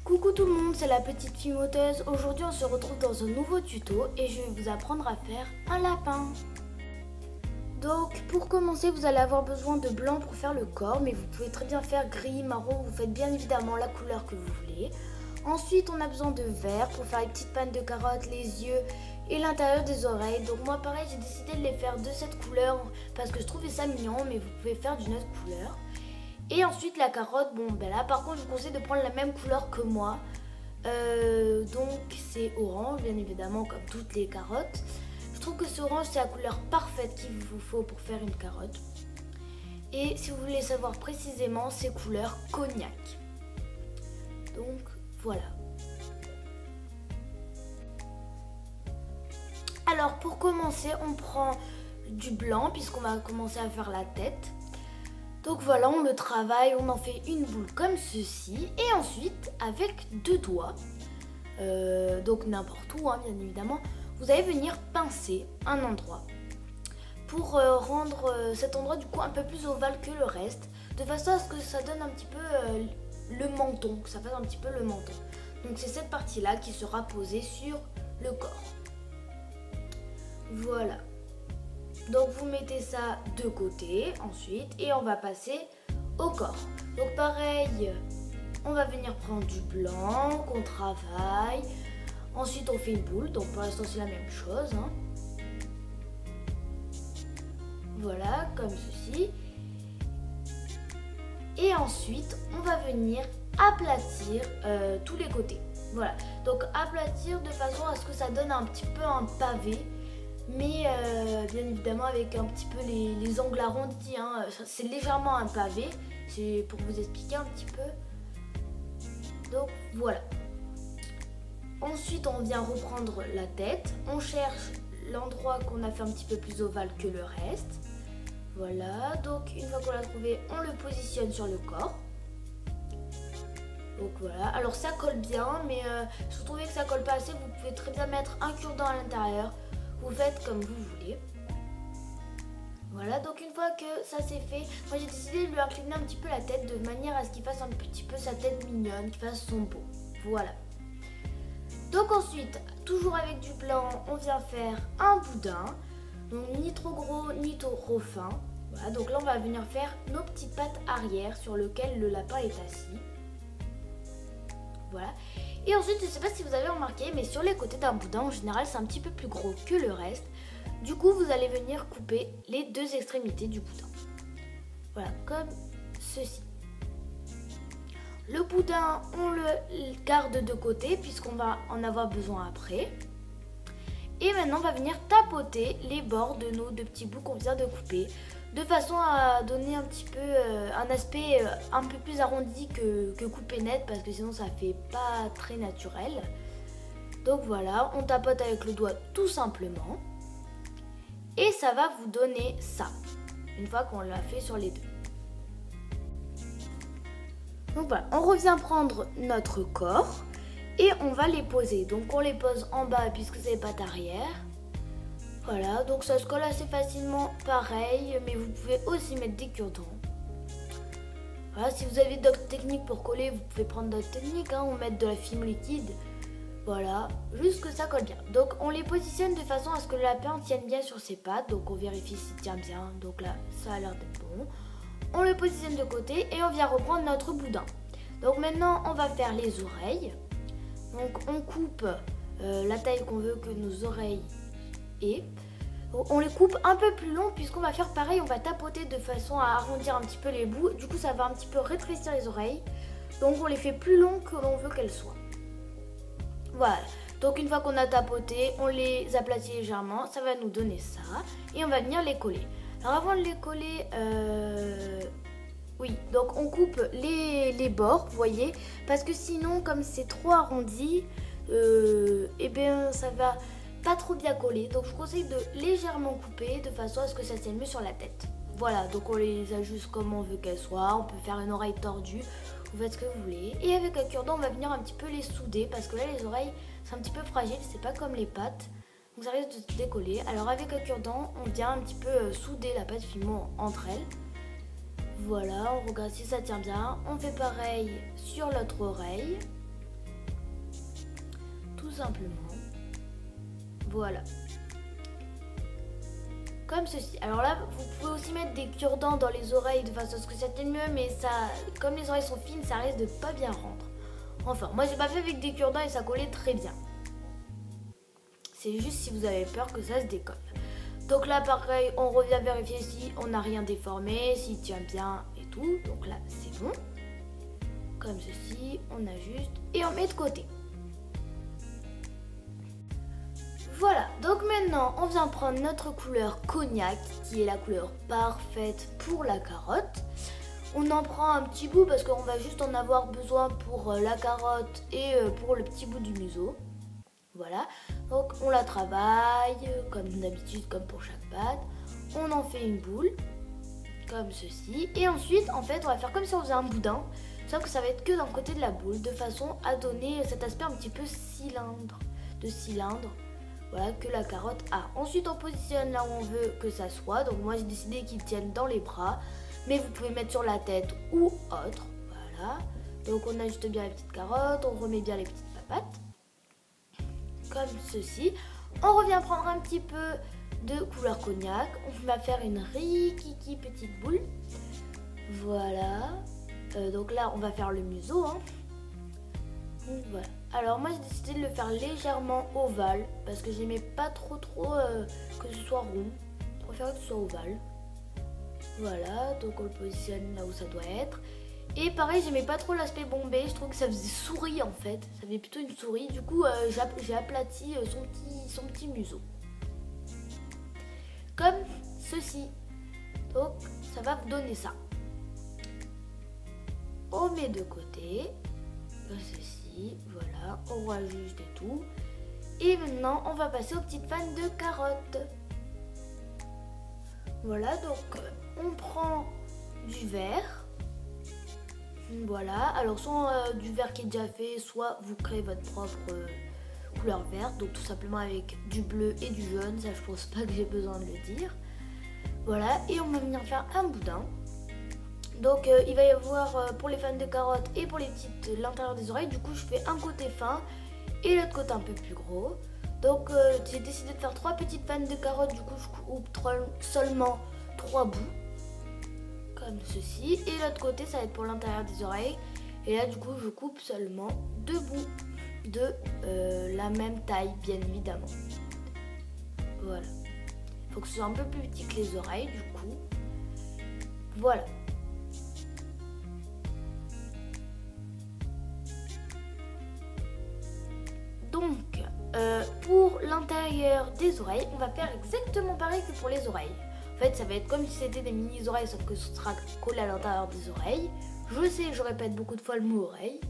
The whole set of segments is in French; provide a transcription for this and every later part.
Coucou tout le monde, c'est la petite fille moteuse. Aujourd'hui on se retrouve dans un nouveau tuto et je vais vous apprendre à faire un lapin. Donc pour commencer vous allez avoir besoin de blanc pour faire le corps, mais vous pouvez très bien faire gris, marron, vous faites bien évidemment la couleur que vous voulez. Ensuite on a besoin de vert pour faire les petites pannes de carottes, les yeux et l'intérieur des oreilles. Donc moi pareil j'ai décidé de les faire de cette couleur parce que je trouvais ça mignon, mais vous pouvez faire d'une autre couleur. Et ensuite la carotte, là par contre je vous conseille de prendre la même couleur que moi. Donc c'est orange bien évidemment comme toutes les carottes. Je trouve que ce orange c'est la couleur parfaite qu'il vous faut pour faire une carotte. Et si vous voulez savoir précisément, c'est couleur cognac. Donc voilà. Alors pour commencer on prend du blanc puisqu'on va commencer à faire la tête. Donc voilà, on le travaille, on en fait une boule comme ceci. Et ensuite, avec deux doigts, donc n'importe où bien évidemment, vous allez venir pincer un endroit pour rendre cet endroit du coup un peu plus ovale que le reste, de façon à ce que ça donne un petit peu le menton, que ça fasse un petit peu le menton. Donc c'est cette partie-là qui sera posée sur le corps. Voilà. Donc vous mettez ça de côté ensuite et on va passer au corps. Donc pareil, on va venir prendre du blanc qu'on travaille. Ensuite on fait une boule, donc pour l'instant c'est la même chose. Voilà, comme ceci. Et ensuite on va venir aplatir tous les côtés. Voilà, donc aplatir de façon à ce que ça donne un petit peu un pavé. Mais bien évidemment avec un petit peu les angles arrondis, c'est légèrement un pavé, c'est pour vous expliquer un petit peu. Donc voilà. Ensuite on vient reprendre la tête, on cherche l'endroit qu'on a fait un petit peu plus ovale que le reste. Voilà, donc une fois qu'on l'a trouvé, on le positionne sur le corps. Donc voilà, alors ça colle bien, mais si vous trouvez que ça colle pas assez, vous pouvez très bien mettre un cure-dent à l'intérieur. Vous faites comme vous voulez. Voilà, donc une fois que ça c'est fait, moi j'ai décidé de lui incliner un petit peu la tête de manière à ce qu'il fasse un petit peu sa tête mignonne, qu'il fasse son beau. Voilà. Donc ensuite, toujours avec du blanc, on vient faire un boudin. Donc ni trop gros, ni trop fin. Voilà, donc là on va venir faire nos petites pattes arrière sur lesquelles le lapin est assis. Voilà. Et ensuite, je ne sais pas si vous avez remarqué, mais sur les côtés d'un boudin, en général, c'est un petit peu plus gros que le reste. Du coup, vous allez venir couper les deux extrémités du boudin. Voilà, comme ceci. Le boudin, on le garde de côté, puisqu'on va en avoir besoin après. Et maintenant, on va venir tapoter les bords de nos deux petits bouts qu'on vient de couper, de façon à donner un petit peu un aspect un peu plus arrondi que coupé net, parce que sinon ça fait pas très naturel. Donc voilà, on tapote avec le doigt tout simplement. Et ça va vous donner ça, une fois qu'on l'a fait sur les deux. Donc voilà, on revient prendre notre corps et on va les poser. Donc on les pose en bas puisque c'est les pattes arrière. Voilà, donc ça se colle assez facilement, pareil, mais vous pouvez aussi mettre des cure-dents. Voilà, si vous avez d'autres techniques pour coller, vous pouvez prendre d'autres techniques, ou mettre de la film liquide. Voilà, juste que ça colle bien. Donc on les positionne de façon à ce que le lapin tienne bien sur ses pattes, donc on vérifie s'il tient bien, donc là ça a l'air d'être bon. On le positionne de côté et on vient reprendre notre boudin. Donc maintenant on va faire les oreilles. Donc on coupe la taille qu'on veut que nos oreilles et on les coupe un peu plus long puisqu'on va faire pareil, on va tapoter de façon à arrondir un petit peu les bouts. Du coup ça va un petit peu rétrécir les oreilles. Donc on les fait plus longs que l'on veut qu'elles soient. Voilà, donc une fois qu'on a tapoté, on les aplatit légèrement, ça va nous donner ça. Et on va venir les coller. Alors avant de les coller, oui, donc on coupe les bords, vous voyez. Parce que sinon, comme c'est trop arrondi, et bien ça va pas trop bien coller. Donc je vous conseille de légèrement couper de façon à ce que ça tienne mieux sur la tête. Voilà, donc on les ajuste comme on veut qu'elles soient. On peut faire une oreille tordue, vous faites ce que vous voulez. Et avec un cure-dent, on va venir un petit peu les souder parce que là les oreilles c'est un petit peu fragile, c'est pas comme les pattes. Donc ça risque de se décoller. Alors avec un cure-dent, on vient un petit peu souder la pâte finement entre elles. Voilà, on regarde si ça tient bien. On fait pareil sur l'autre oreille. tout simplement. Voilà. Comme ceci. Alors là, vous pouvez aussi mettre des cure-dents dans les oreilles de façon à ce que ça tienne mieux, mais ça, comme les oreilles sont fines, ça risque de pas bien rendre. Enfin, moi j'ai pas fait avec des cure-dents et ça collait très bien. C'est juste si vous avez peur que ça se décolle. Donc là, pareil, on revient vérifier si on n'a rien déformé, s'il tient bien et tout. Donc là, c'est bon. Comme ceci, on ajuste et on met de côté. Voilà, donc maintenant on vient prendre notre couleur cognac qui est la couleur parfaite pour la carotte. On en prend un petit bout parce qu'on va juste en avoir besoin pour la carotte et pour le petit bout du museau. Voilà, donc on la travaille comme d'habitude, comme pour chaque patte. On en fait une boule, comme ceci. Et ensuite, en fait, on va faire comme si on faisait un boudin, sauf que ça va être que d'un côté de la boule, de façon à donner cet aspect un petit peu cylindre. Voilà, que la carotte a. Ensuite, on positionne là où on veut que ça soit. Donc moi, j'ai décidé qu'il tienne dans les bras. Mais vous pouvez mettre sur la tête ou autre. Voilà. Donc on ajuste bien les petites carottes. On remet bien les petites papates. Comme ceci. On revient prendre un petit peu de couleur cognac. On va faire une rikiki petite boule. Voilà. Donc là, on va faire le museau. Hein. Donc, voilà. Alors moi j'ai décidé de le faire légèrement ovale parce que j'aimais pas trop que ce soit rond. Je préfère que ce soit ovale. Voilà, donc on le positionne là où ça doit être. Et pareil, j'aimais pas trop l'aspect bombé, je trouve que ça faisait souris en fait. Ça faisait plutôt une souris, du coup j'ai aplati son petit museau. Comme ceci. Donc ça va vous donner ça. On met de côté, comme ceci, voilà, on rajuste et tout. Et maintenant on va passer aux petites fans de carottes. Voilà, donc on prend du vert. Voilà, alors soit du vert qui est déjà fait, soit vous créez votre propre couleur verte. Donc tout simplement avec du bleu et du jaune, ça je pense pas que j'ai besoin de le dire. Voilà, et on va venir faire un boudin. Donc il va y avoir pour les fans de carottes et pour les petites l'intérieur des oreilles. Du coup je fais un côté fin et l'autre côté un peu plus gros. Donc j'ai décidé de faire 3 petites fans de carottes. Du coup je coupe seulement 3 bouts. Comme ceci. Et l'autre côté ça va être pour l'intérieur des oreilles. Et là du coup je coupe seulement 2 bouts de la même taille bien évidemment. Voilà. Il faut que ce soit un peu plus petit que les oreilles du coup. Voilà. Donc, pour l'intérieur des oreilles, on va faire exactement pareil que pour les oreilles. En fait, ça va être comme si c'était des mini-oreilles, sauf que ce sera collé à l'intérieur des oreilles. Je sais, je répète beaucoup de fois le mot oreille.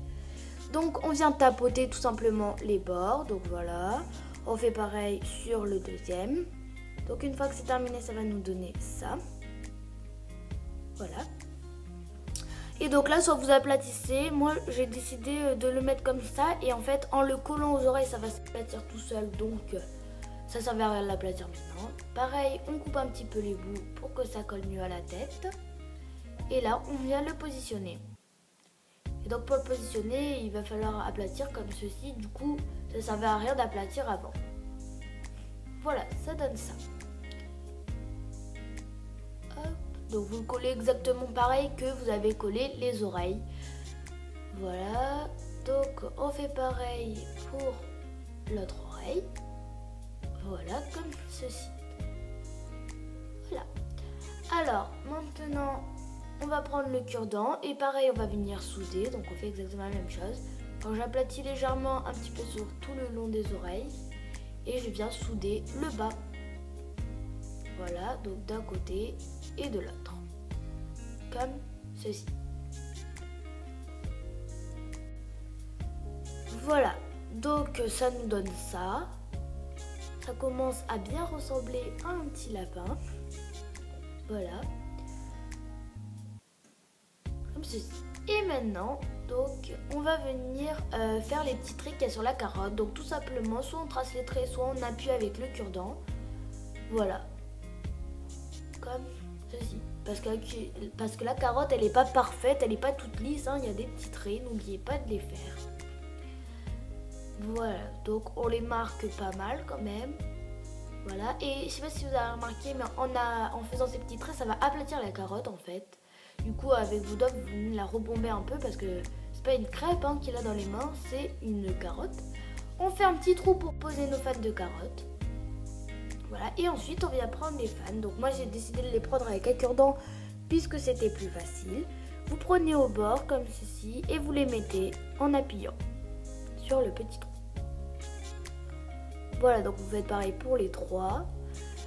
Donc, on vient tapoter tout simplement les bords. Donc, voilà. On fait pareil sur le deuxième. Donc, une fois que c'est terminé, ça va nous donner ça. Voilà. Et donc là, soit vous aplatissez, moi j'ai décidé de le mettre comme ça. Et en fait, en le collant aux oreilles, ça va s'aplatir tout seul. Donc ça sert à rien de l'aplatir maintenant. Pareil, on coupe un petit peu les bouts pour que ça colle mieux à la tête. Et là, on vient le positionner. Et donc pour le positionner, il va falloir aplatir comme ceci. Du coup, ça ne servait à rien d'aplatir avant. Voilà, ça donne ça. Donc vous le collez exactement pareil que vous avez collé les oreilles. Voilà. Donc on fait pareil pour l'autre oreille. Voilà, comme ceci. Voilà. Alors maintenant on va prendre le cure-dent et pareil on va venir souder. Donc on fait exactement la même chose. Alors j'aplatis légèrement un petit peu sur tout le long des oreilles. Et je viens souder le bas. Voilà, donc d'un côté et de l'autre. Comme ceci. Voilà, donc ça nous donne ça. Ça commence à bien ressembler à un petit lapin. Voilà. Comme ceci. Et maintenant, donc, on va venir faire les petits traits qu'il y a sur la carotte. Donc tout simplement, soit on trace les traits, soit on appuie avec le cure-dent. Voilà. Comme ceci. Parce que la carotte, elle n'est pas parfaite, elle n'est pas toute lisse. Hein. Il y a des petits traits, n'oubliez pas de les faire. Voilà, donc on les marque pas mal quand même. Voilà, et je sais pas si vous avez remarqué, mais en faisant ces petits traits, ça va aplatir la carotte en fait. Du coup, avec vos doigts, vous venez la rebomber un peu parce que c'est pas une crêpe hein, qu'il a dans les mains, c'est une carotte. On fait un petit trou pour poser nos fans de carottes. Voilà, et ensuite on vient prendre les fans. Donc moi j'ai décidé de les prendre avec un cure-dent puisque c'était plus facile. Vous prenez au bord comme ceci et vous les mettez en appuyant sur le petit trou. Voilà, donc vous faites pareil pour les 3.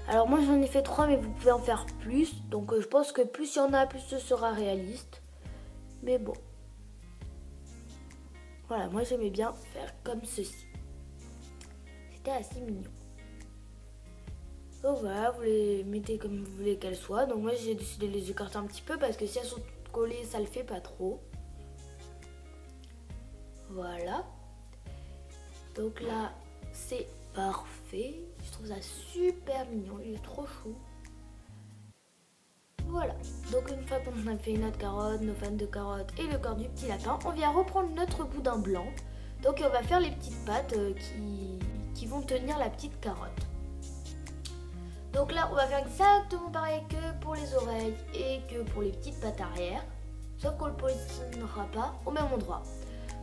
Alors moi j'en ai fait 3 mais vous pouvez en faire plus. Donc je pense que plus il y en a, plus ce sera réaliste. Mais bon. Voilà, moi j'aimais bien faire comme ceci. C'était assez mignon. Donc voilà, vous les mettez comme vous voulez qu'elles soient. Donc moi j'ai décidé de les écarter un petit peu parce que si elles sont collées, ça le fait pas trop. Voilà. Donc là, c'est parfait. Je trouve ça super mignon. Il est trop chou. Voilà. Donc une fois qu'on a fait notre carotte, nos fans de carottes et le corps du petit lapin, on vient reprendre notre boudin blanc. Donc on va faire les petites pattes qui vont tenir la petite carotte. Donc là, on va faire exactement pareil que pour les oreilles et que pour les petites pattes arrière. Sauf qu'on ne le positionnera pas au même endroit.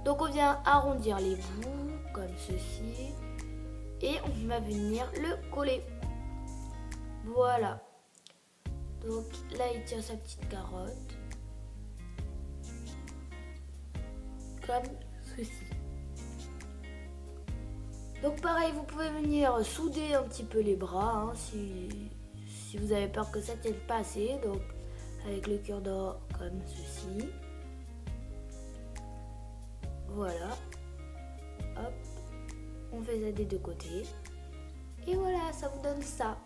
Donc on vient arrondir les bouts comme ceci. Et on va venir le coller. Voilà. Donc là, il tient sa petite carotte. Comme ceci. Donc pareil, vous pouvez venir souder un petit peu les bras hein, si vous avez peur que ça tienne pas assez. Donc avec le cure-dent comme ceci. Voilà. Hop. On fait ça des deux côtés. Et voilà, ça vous donne ça.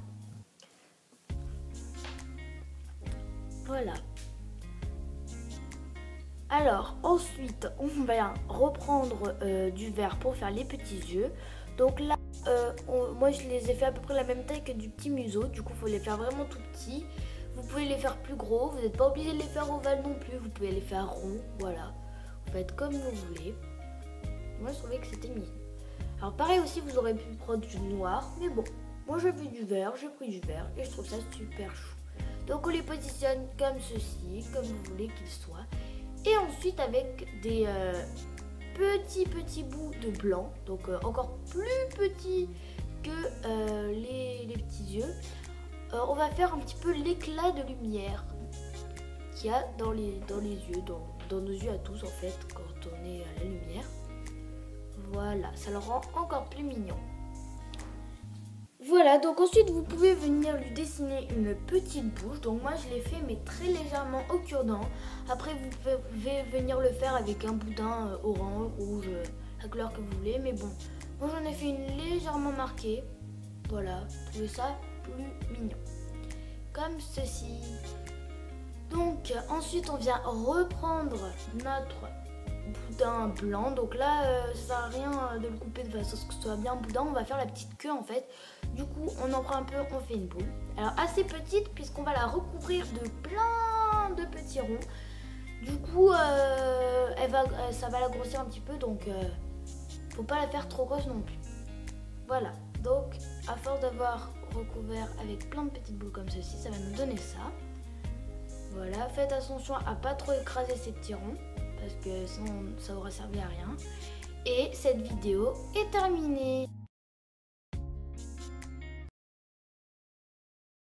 Voilà. Alors ensuite, on va reprendre du verre pour faire les petits yeux. Donc là, moi je les ai fait à peu près la même taille que du petit museau. Du coup, il faut les faire vraiment tout petits. Vous pouvez les faire plus gros. Vous n'êtes pas obligé de les faire ovales non plus. Vous pouvez les faire ronds. Voilà. Vous faites comme vous voulez. Moi, je trouvais que c'était mignon. Alors pareil aussi, vous aurez pu prendre du noir. Mais bon, moi j'ai vu du vert. J'ai pris du vert. Et je trouve ça super chou. Donc on les positionne comme ceci. Comme vous voulez qu'ils soient. Et ensuite avec des petits bouts de blanc, donc encore plus petits que les petits yeux, on va faire un petit peu l'éclat de lumière qu'il y a dans les yeux, dans nos yeux à tous en fait, quand on est à la lumière. Voilà, ça le rend encore plus mignon. Voilà, donc ensuite vous pouvez venir lui dessiner une petite bouche. Donc moi je l'ai fait mais très légèrement au cure-dent. Après vous pouvez venir le faire avec un boudin orange, rouge, la couleur que vous voulez. Mais bon, moi j'en ai fait une légèrement marquée. Voilà, je trouvais ça plus mignon. Comme ceci. Donc ensuite on vient reprendre notre boudin blanc. Donc là ça sert à rien de le couper de façon à ce que ce soit bien boudin. On va faire la petite queue en fait. Du coup on en prend un peu, on fait une boule. Alors assez petite puisqu'on va la recouvrir de plein de petits ronds. Du coup ça va la grossir un petit peu, donc faut pas la faire trop grosse non plus. Voilà, donc à force d'avoir recouvert avec plein de petites boules comme ceci, ça va nous donner ça. Voilà, faites attention à pas trop écraser ces petits ronds parce que sinon ça aura servi à rien. Et cette vidéo est terminée.